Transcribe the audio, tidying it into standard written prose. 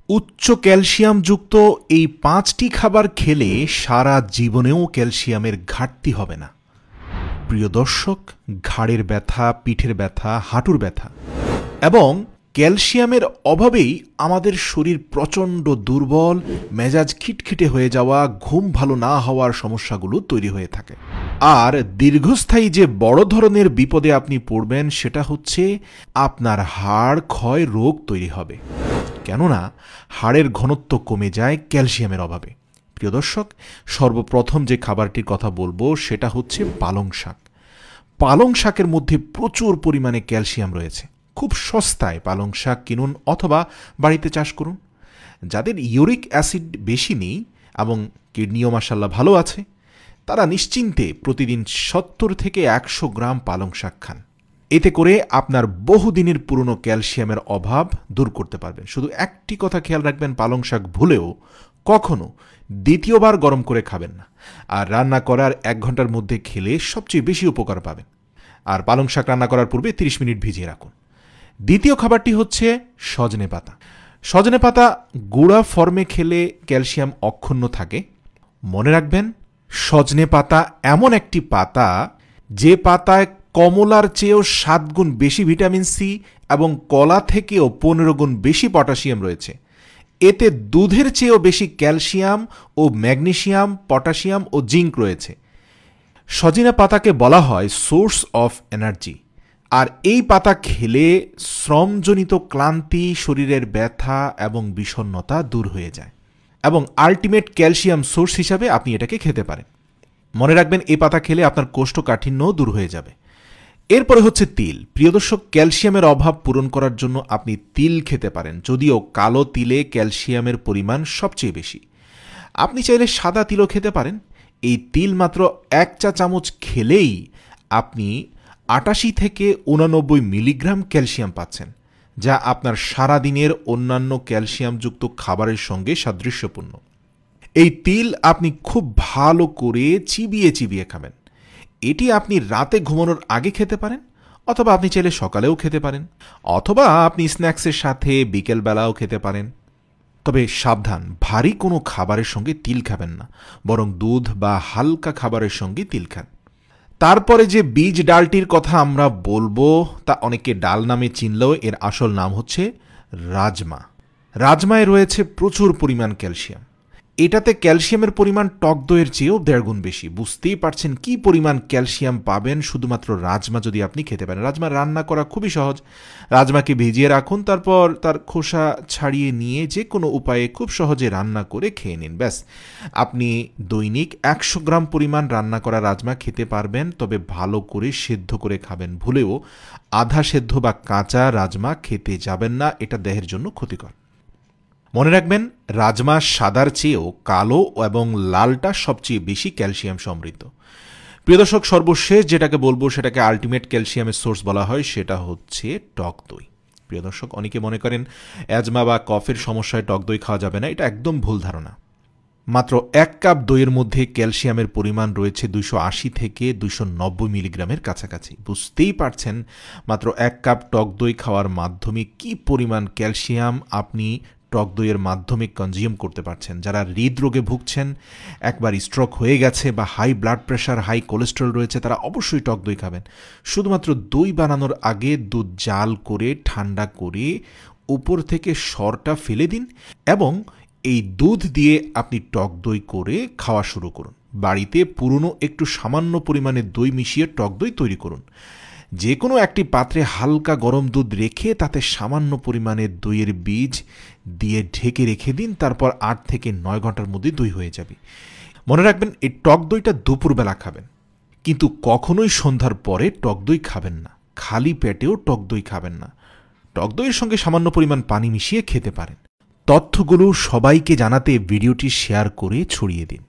উচ্চ ক্যালসিয়ামযুক্ত এই 5টি খাবার খেলে সারা জীবনেও ক্যালসিয়ামের ঘাটতি হবে না। প্রিয় দর্শক, ঘাড়ের ব্যথা, পিঠের ব্যথা, হাঁটুর ব্যথা এবং ক্যালসিয়ামের অভাবেই আমাদের শরীর প্রচণ্ড দুর্বল, মেজাজ খিটখিটে হয়ে যাওয়া, ঘুম ভালো না হওয়ার সমস্যাগুলো তৈরি হয়ে থাকে। আর দীর্ঘস্থায়ী যে বড় ধরনের বিপদে আপনি পড়বেন সেটা হচ্ছে আপনার হাড় ক্ষয় রোগ তৈরি হবে, কেননা হাড়ের ঘনত্ব কমে যায় ক্যালসিয়ামের অভাবে। প্রিয় দর্শক, সর্বপ্রথম যে খাবারটির কথা বলবো সেটা হচ্ছে পালং শাক। পালং শাকের মধ্যে প্রচুর পরিমাণে ক্যালসিয়াম রয়েছে। খুব সস্তায় পালং শাক কিনুন অথবা বাড়িতে চাষ করুন। যাদের ইউরিক অ্যাসিড বেশি নেই এবং কিডনিও মাশাআল্লাহ ভালো আছে, তারা নিশ্চিন্তে প্রতিদিন 70 থেকে 100 গ্রাম পালং শাক খান। এতে করে আপনার বহুদিনের পুরনো ক্যালসিয়ামের অভাব দূর করতে পারবেন। শুধু একটি কথা খেয়াল রাখবেন, পালং শাক ভুলেও কখনো দ্বিতীয়বার গরম করে খাবেন না। আর রান্না করার 1 ঘন্টার মধ্যে খেলে সবচেয়ে বেশি উপকার পাবেন। আর পালং শাক রান্না করার পূর্বে 30 মিনিট ভিজিয়ে রাখুন। দ্বিতীয় খাবারটি হচ্ছে সজনে পাতা। সজনে পাতা গুঁড়া ফর্মে খেলে ক্যালসিয়াম অক্ষুণ্ণ থাকে। মনে রাখবেন, সজনে পাতা এমন একটি পাতা যে পাতায় কমলার চেয়েও 7 গুণ বেশি ভিটামিন সি এবং কলা থেকেও 15 গুণ বেশি পটাশিয়াম রয়েছে। এতে দুধের চেয়েও বেশি ক্যালসিয়াম ও ম্যাগনেসিয়াম, পটাশিয়াম ও জিঙ্ক রয়েছে। সজনে পাতাকে বলা হয় সোর্স অফ এনার্জি। আর এই পাতা খেলে শ্রমজনিত ক্লান্তি, শরীরের ব্যথা এবং বিষণ্ণতা দূর হয়ে যায় এবং আল্টিমেট ক্যালসিয়াম সোর্স হিসাবে আপনি এটাকে খেতে পারেন। মনে রাখবেন, এই পাতা খেলে আপনার কোষ্ঠকাঠিন্যও দূর হয়ে যাবে। এরপরে হচ্ছে তিল। প্রিয় দর্শক, ক্যালসিয়ামের অভাব পূরণ করার জন্য আপনি তিল খেতে পারেন, যদিও কালো তিলে ক্যালসিয়ামের পরিমাণ সবচেয়ে বেশি। আপনি চাইলে সাদা তিলও খেতে পারেন। এই তিল মাত্র 1 চা চামচ খেলেই আপনি 88 থেকে 89 মিলিগ্রাম ক্যালসিয়াম পাচ্ছেন, যা আপনার সারাদিনের অন্যান্য ক্যালসিয়ামযুক্ত খাবারের সঙ্গে সাদৃশ্যপূর্ণ। এই তিল আপনি খুব ভালো করে চিবিয়ে চিবিয়ে খাবেন। এটি আপনি রাতে ঘুমানোর আগে খেতে পারেন, অথবা আপনি চাইলে সকালেও খেতে পারেন, অথবা আপনি স্ন্যাক্সের সাথে বিকেলবেলাও খেতে পারেন। তবে সাবধান, ভারী কোনো খাবারের সঙ্গে তিল খাবেন না, বরং দুধ বা হালকা খাবারের সঙ্গে তিল খান। তারপরে যে বীজ ডালটির কথা আমরা বলবো তা অনেকে ডাল নামে চিনলেও এর আসল নাম হচ্ছে রাজমা। রাজমায় রয়েছে প্রচুর পরিমাণ ক্যালসিয়াম। এটাতে ক্যালসিয়ামের পরিমাণ টক দইয়ের চেয়েও 1.5 গুণ বেশি। বুঝতেই পারছেন কি পরিমাণ ক্যালসিয়াম পাবেন শুধুমাত্র রাজমা যদি আপনি খেতে পারেন। রাজমা রান্না করা খুবই সহজ। রাজমাকে ভিজিয়ে রাখুন, তারপর তার খোসা ছাড়িয়ে নিয়ে যে কোনো উপায়ে খুব সহজে রান্না করে খেয়ে নিন। ব্যাস, আপনি দৈনিক 100 গ্রাম পরিমাণ রান্না করা রাজমা খেতে পারবেন। তবে ভালো করে সেদ্ধ করে খাবেন। ভুলেও আধা সেদ্ধ বা কাঁচা রাজমা খেতে যাবেন না, এটা দেহের জন্য ক্ষতিকর। মনে রাখবেন, রাজমা সাদার চেয়েও কালো এবং লালটা সবচেয়ে বেশি ক্যালসিয়াম সমৃদ্ধ। প্রিয় দর্শক, সর্বশেষ যেটাকে বলবো সেটাকে আলটিমেট ক্যালসিয়ামের সোর্স বলা হয়, সেটা হচ্ছে টক দই। প্রিয় দর্শক, অনেকে মনে করেন অ্যাজমা বা কফের সমস্যায় টক দই খাওয়া যাবে না। এটা একদম ভুল ধারণা। মাত্র 1 কাপ দইয়ের মধ্যে ক্যালসিয়ামের পরিমাণ রয়েছে 280 থেকে 290 মিলিগ্রামের কাছাকাছি। বুঝতেই পারছেন মাত্র 1 কাপ টক দই খাওয়ার মাধ্যমে কি পরিমাণ ক্যালসিয়াম আপনি টক দইয়ের মাধ্যমে কনজিউম করতে পারছেন। যারা হৃদরোগে ভুগছেন, একবার স্ট্রোক হয়ে গেছে বা high blood pressure, high cholesterol রয়েছে, তারা অবশ্যই টক দই খাবেন। শুধুমাত্র দই বানানোর আগে দুধ জাল করে ঠান্ডা করে উপর থেকে সরটা ফেলে দিন এবং এই দুধ দিয়ে আপনি টক দই করে খাওয়া শুরু করুন। বাড়িতে পুরনো একটু সামান্য পরিমাণে দই মিশিয়ে টক দই তৈরি করুন। যে কোনো একটি পাত্রে হালকা গরম দুধ রেখে তাতে সামান্য পরিমাণে দইয়ের বীজ দিয়ে ঢেকে রেখে দিন। তারপর 8 থেকে 9 ঘন্টার মধ্যে দই হয়ে যাবে। মনে রাখবেন, এই টক দইটা দুপুরবেলা খাবেন, কিন্তু কখনোই সন্ধ্যার পরে টক দই খাবেন না। খালি পেটেও টক দই খাবেন না। টক দইয়ের সঙ্গে সামান্য পরিমাণ পানি মিশিয়ে খেতে পারেন। তথ্যগুলো সবাইকে জানাতে ভিডিওটি শেয়ার করে ছড়িয়ে দিন।